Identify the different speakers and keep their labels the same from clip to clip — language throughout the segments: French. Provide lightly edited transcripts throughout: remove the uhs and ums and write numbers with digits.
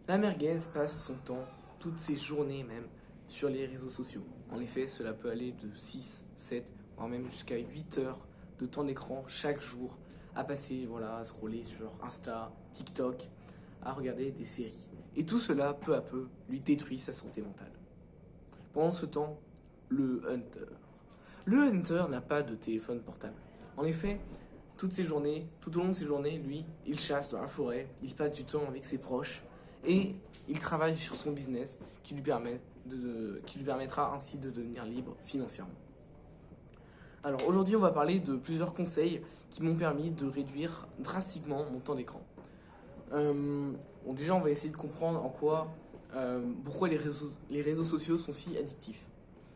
Speaker 1: La merguez passe son temps, toutes ses journées même, sur les réseaux sociaux. En effet, cela peut aller de 6, 7, voire même jusqu'à 8 heures de temps d'écran chaque jour à passer, voilà, à scroller sur Insta, TikTok, à regarder des séries. Et tout cela, peu à peu, lui détruit sa santé mentale. Pendant ce temps, le Hunter. Le Hunter n'a pas de téléphone portable. En effet, tout au long de ses journées, lui, il chasse dans la forêt, il passe du temps avec ses proches et il travaille sur son business qui lui permettra ainsi de devenir libre financièrement. Alors aujourd'hui, on va parler de plusieurs conseils qui m'ont permis de réduire drastiquement mon temps d'écran. Déjà, on va essayer de comprendre pourquoi les réseaux sociaux sont si addictifs.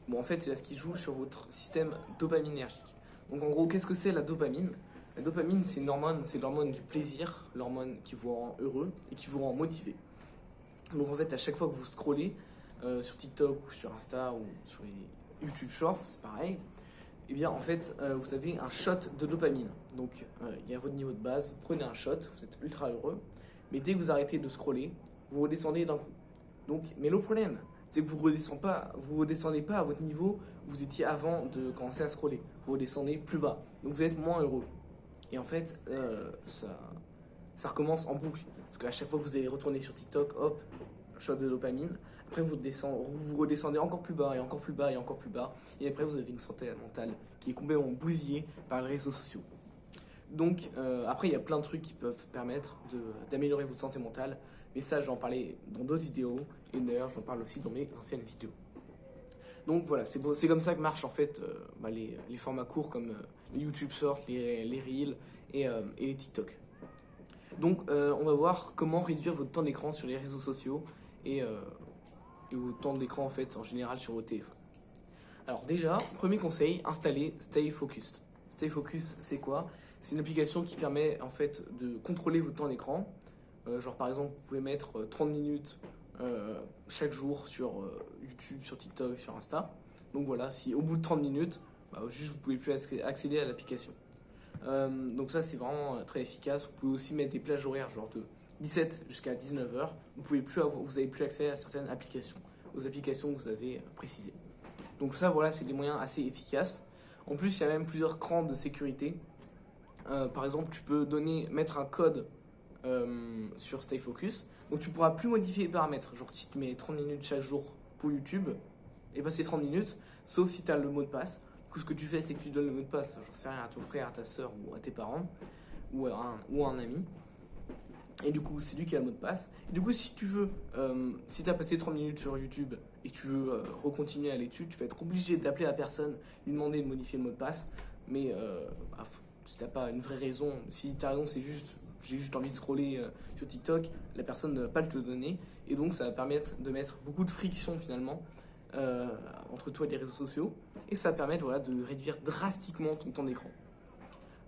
Speaker 1: Bon, en fait, c'est ce qui joue sur votre système dopaminergique. Donc, en gros, qu'est-ce que c'est la dopamine? La dopamine, c'est l'hormone du plaisir, l'hormone qui vous rend heureux et qui vous rend motivé. Donc, en fait, à chaque fois que vous scrollez sur TikTok ou sur Insta ou sur les YouTube Shorts, c'est pareil, eh bien, en fait, vous avez un shot de dopamine. Donc, il y a votre niveau de base, vous prenez un shot, vous êtes ultra heureux, mais dès que vous arrêtez de scroller, vous redescendez d'un coup. Donc, mais le problème, c'est que vous redescendez pas à votre niveau où vous étiez avant de commencer à scroller. Vous redescendez plus bas. Donc vous êtes moins heureux. Et en fait, ça recommence en boucle. Parce qu'à chaque fois que vous allez retourner sur TikTok, hop, shot de dopamine. Après, vous redescendez encore plus bas et encore plus bas et encore plus bas. Et après, vous avez une santé mentale qui est complètement bousillée par les réseaux sociaux. Donc, après, il y a plein de trucs qui peuvent permettre d'améliorer votre santé mentale. Mais ça, j'en parlais dans d'autres vidéos. Et d'ailleurs, j'en parle aussi dans mes anciennes vidéos. Donc voilà, c'est comme ça que marchent en fait les formats courts comme les YouTube Shorts, les Reels et les TikTok. Donc on va voir comment réduire votre temps d'écran sur les réseaux sociaux et votre temps d'écran en fait en général sur vos téléphones. Alors déjà, premier conseil, installez Stay Focused. Stay Focus, c'est quoi? C'est une application qui permet en fait de contrôler votre temps d'écran. Genre par exemple, vous pouvez mettre 30 minutes chaque jour sur YouTube, sur TikTok, sur Insta. Donc voilà, si au bout de 30 minutes, juste vous pouvez plus accéder à l'application. Donc ça c'est vraiment très efficace. Vous pouvez aussi mettre des plages horaires genre de 17 jusqu'à 19 heures. Vous n'avez plus accès à certaines applications, aux applications que vous avez précisées. Donc ça voilà, c'est des moyens assez efficaces. En plus, il y a même plusieurs crans de sécurité. Par exemple, tu peux mettre un code sur Stay Focus. Donc tu pourras plus modifier les paramètres. Genre si tu mets 30 minutes chaque jour pour YouTube, et passer 30 minutes, sauf si tu as le mot de passe. Du coup, ce que tu fais, c'est que tu donnes le mot de passe, j'en sais rien, à ton frère, à ta soeur ou à tes parents ou à un ami. Et du coup, c'est lui qui a le mot de passe. Et du coup, si tu veux, si tu as passé 30 minutes sur YouTube et que tu veux recontinuer à l'étude, tu vas être obligé d'appeler la personne, lui demander de modifier le mot de passe. Mais si tu n'as pas une vraie raison, si ta raison c'est juste j'ai juste envie de scroller sur TikTok, la personne ne va pas te le donner. Et donc, ça va permettre de mettre beaucoup de friction finalement entre toi et les réseaux sociaux. Et ça va permettre voilà, de réduire drastiquement ton temps d'écran.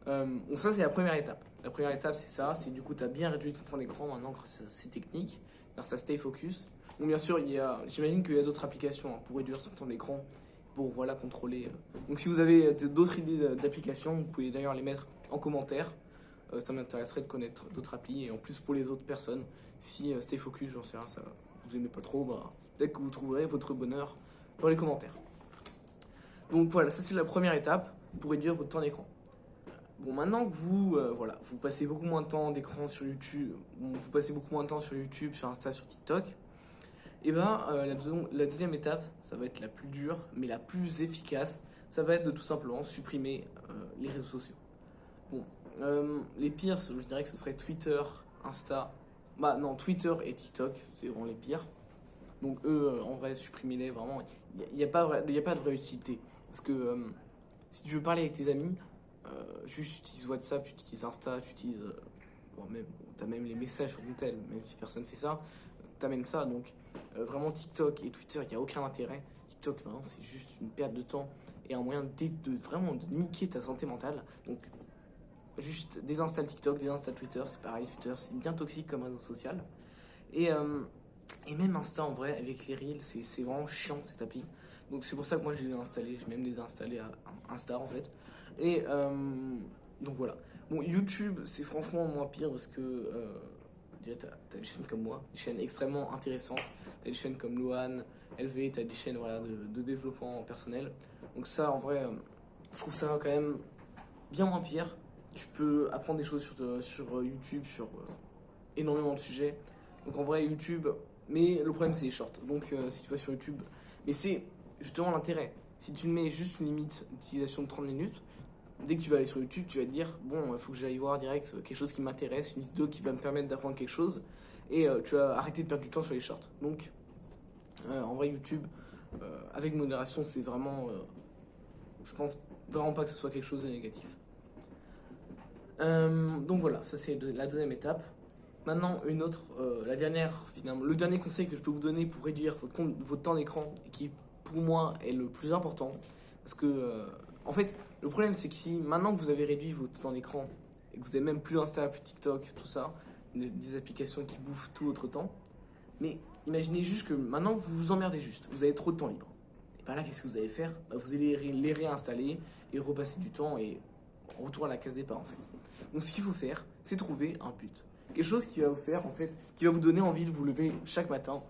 Speaker 1: Donc ça, c'est la première étape. La première étape, c'est ça. C'est du coup, tu as bien réduit ton temps d'écran maintenant grâce à ces techniques, grâce à Stay Focus. Bon, bien sûr, j'imagine qu'il y a d'autres applications pour réduire son temps d'écran, pour voilà, contrôler. Donc si vous avez d'autres idées d'applications, vous pouvez d'ailleurs les mettre en commentaire. Ça m'intéresserait de connaître d'autres applis. Et en plus, pour les autres personnes, si Stay Focus, j'en sais rien, ça vous aimez pas trop, peut-être que vous trouverez votre bonheur dans les commentaires. Donc voilà, ça c'est la première étape pour réduire votre temps d'écran. Bon, maintenant que vous passez beaucoup moins de temps d'écran sur YouTube, vous passez beaucoup moins de temps sur YouTube, sur Insta, sur TikTok, et la deuxième étape, ça va être la plus dure, mais la plus efficace, ça va être de tout simplement supprimer les réseaux sociaux. Bon, les pires, je dirais que ce serait Twitter, Insta, Twitter et TikTok, c'est vraiment les pires. Donc eux, en vrai, supprimez-les vraiment. Il n'y a pas de vraie utilité. Parce que si tu veux parler avec tes amis, juste tu utilises WhatsApp, tu utilises Insta, tu utilises... t'as même les messages sur ton tel, même si personne fait ça, t'as même ça. Donc vraiment TikTok et Twitter, il n'y a aucun intérêt. TikTok, vraiment, c'est juste une perte de temps et un moyen vraiment de niquer ta santé mentale. Donc juste désinstalle TikTok, désinstalle Twitter, c'est pareil, Twitter c'est bien toxique comme réseau social. Et même Insta en vrai, avec les Reels, c'est vraiment chiant cette appli. Donc c'est pour ça que moi je l'ai installé, j'ai même désinstallé à Insta en fait. Et donc voilà. Bon, YouTube c'est franchement moins pire parce que déjà, tu as des chaînes comme moi, des chaînes extrêmement intéressantes. Tu as des chaînes comme Luan, LV, tu as des chaînes voilà, de développement personnel. Donc ça, en vrai, je trouve ça quand même bien moins pire. Tu peux apprendre des choses sur YouTube, sur énormément de sujets. Donc en vrai, YouTube, mais le problème c'est les shorts. Donc si tu vas sur YouTube, mais c'est justement l'intérêt. Si tu mets juste une limite d'utilisation de 30 minutes, dès que tu vas aller sur YouTube, tu vas te dire bon, il faut que j'aille voir direct quelque chose qui m'intéresse, une vidéo qui va me permettre d'apprendre quelque chose, et tu vas arrêter de perdre du temps sur les shorts. Donc en vrai, YouTube, avec modération, c'est vraiment, je pense vraiment pas que ce soit quelque chose de négatif. Donc voilà, ça c'est la deuxième étape. Maintenant, une autre, la dernière, finalement, le dernier conseil que je peux vous donner pour réduire votre temps d'écran, et qui pour moi est le plus important, parce que, en fait, le problème c'est que maintenant que vous avez réduit votre temps d'écran, et que vous n'avez même plus Insta, plus TikTok, tout ça, des applications qui bouffent tout votre temps, mais imaginez juste que maintenant vous vous emmerdez juste, vous avez trop de temps libre. Et bien là, qu'est-ce que vous allez faire? Vous allez les réinstaller et repasser du temps et retour à la case départ en fait. Donc ce qu'il faut faire, c'est trouver un but. Quelque chose qui va vous faire, en fait, qui va vous donner envie de vous lever chaque matin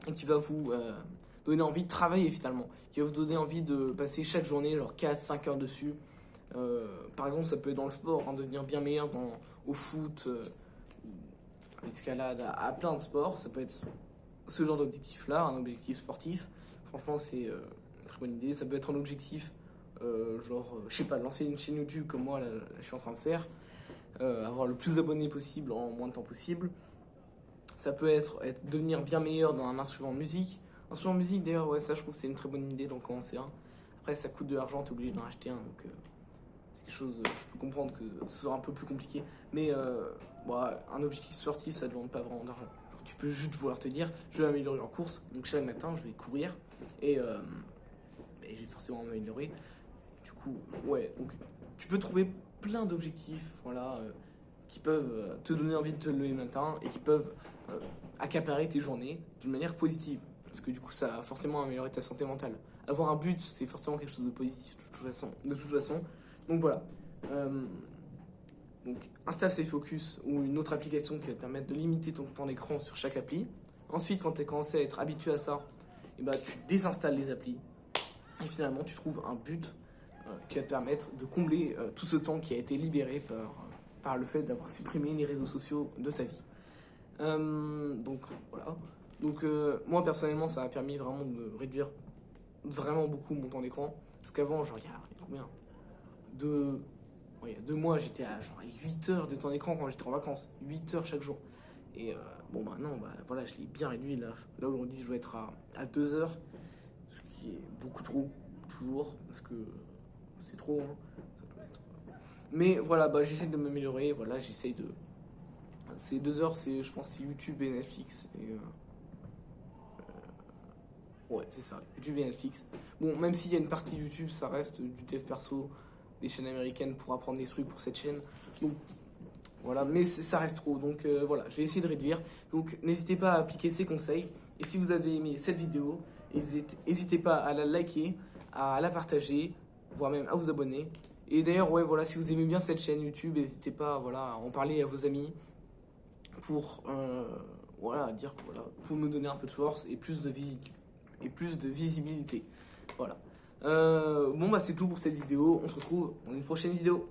Speaker 1: et qui va vous donner envie de travailler finalement, qui va vous donner envie de passer chaque journée, genre 4-5 heures dessus. Par exemple, ça peut être dans le sport, hein, devenir bien meilleur au foot, à l'escalade, à plein de sports. Ça peut être ce genre d'objectif-là, un objectif sportif. Franchement, c'est une très bonne idée. Ça peut être un objectif, genre, je sais pas, lancer une chaîne YouTube comme moi, là, je suis en train de faire. Avoir le plus d'abonnés possible en moins de temps possible. Ça peut être devenir bien meilleur dans un instrument de musique. Instrument de musique, d'ailleurs, ouais, ça je trouve que c'est une très bonne idée d'en commencer un. Après, ça coûte de l'argent, t'es obligé d'en acheter un, donc c'est quelque chose, je peux comprendre que ce soit un peu plus compliqué. Mais un objectif sportif, ça ne demande pas vraiment d'argent. Tu peux juste vouloir te dire, je vais améliorer en course, donc chaque matin, je vais courir et je vais forcément m'améliorer. Du coup, ouais, donc tu peux trouver plein d'objectifs voilà, qui peuvent te donner envie de te lever le matin et qui peuvent accaparer tes journées d'une manière positive. Parce que du coup, ça a forcément amélioré ta santé mentale. Avoir un but, c'est forcément quelque chose de positif de toute façon. Donc voilà. Donc installe Safe Focus ou une autre application qui va te permettre de limiter ton temps d'écran sur chaque appli. Ensuite, quand tu es commencé à être habitué à ça, et bah, tu désinstalles les applis. Et finalement, tu trouves un but qui va te permettre de combler tout ce temps qui a été libéré par le fait d'avoir supprimé les réseaux sociaux de ta vie. Donc voilà. Donc moi personnellement, ça a permis vraiment de réduire vraiment beaucoup mon temps d'écran. Parce qu'avant, genre il y a combien il y a 2 mois, j'étais à genre 8 heures de temps d'écran quand j'étais en vacances. 8 heures chaque jour. Et bon maintenant, voilà, je l'ai bien réduit. Là aujourd'hui, je dois être à 2 heures. Ce qui est beaucoup trop, toujours. Parce que c'est trop, hein. Ça doit être... Mais voilà, j'essaie de m'améliorer. Voilà, j'essaie de. Ces 2 heures, je pense, c'est YouTube et Netflix. Et ouais, c'est ça, YouTube et Netflix. Bon, même s'il y a une partie YouTube, ça reste du dev perso, des chaînes américaines pour apprendre des trucs pour cette chaîne. Donc voilà, mais ça reste trop. Donc voilà, je vais essayer de réduire. Donc n'hésitez pas à appliquer ces conseils. Et si vous avez aimé cette vidéo, n'hésitez pas à la liker, à la partager, voire même à vous abonner. Et d'ailleurs, ouais, voilà, si vous aimez bien cette chaîne YouTube, n'hésitez pas à en parler à vos amis pour, dire que, pour nous donner un peu de force et plus de visibilité. Voilà. C'est tout pour cette vidéo. On se retrouve dans une prochaine vidéo.